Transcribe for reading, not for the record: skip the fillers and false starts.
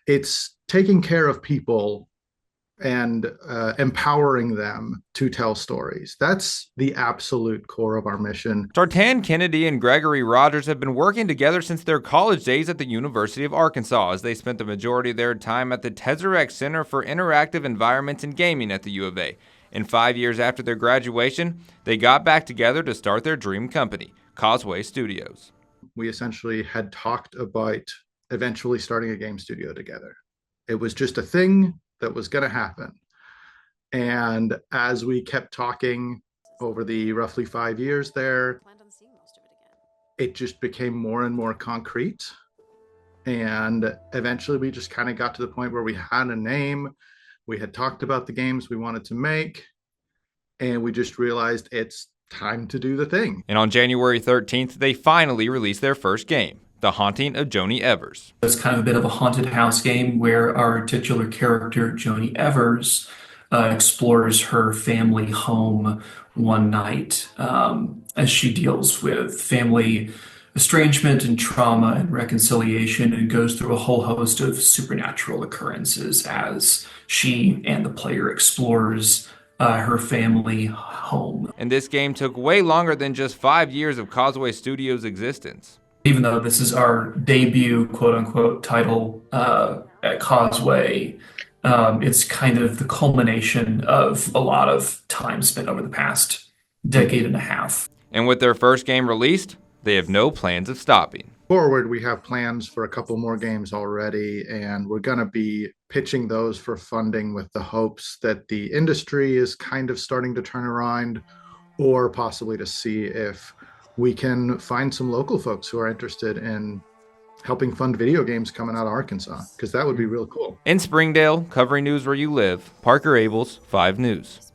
it's taking care of people and empowering them to tell stories. That's the absolute core of our mission. Tartan Kennedy and Gregory Rogers have been working together since their college days at the University of Arkansas, as they spent the majority of their time at the Tesseract Center for Interactive Environments and Gaming at the U of A. And 5 years after their graduation, they got back together to start their dream company, Causeway Studios. We essentially had talked about eventually starting a game studio together. It was just a thing that was going to happen. And as we kept talking over the roughly 5 years there, it just became more and more concrete. And eventually we just kind of got to the point where we had a name. We had talked about the games we wanted to make, and we just realized it's time to do the thing. And on January 13th, they finally released their first game, The Haunting of Joni Evers. It's kind of a bit of a haunted house game where our titular character, Joni Evers, explores her family home one night as she deals with family estrangement and trauma and reconciliation, and goes through a whole host of supernatural occurrences as she and the player explores her family home. And this game took way longer than just 5 years of Causeway Studios' existence. Even though this is our debut, quote-unquote, title at Causeway, it's kind of the culmination of a lot of time spent over the past decade and a half. And with their first game released, they have no plans of stopping. Forward, we have plans for a couple more games already, and we're going to be pitching those for funding with the hopes that the industry is kind of starting to turn around, or possibly to see if we can find some local folks who are interested in helping fund video games coming out of Arkansas, because that would be real cool. In Springdale, covering news where you live, Parker Abels, 5 News.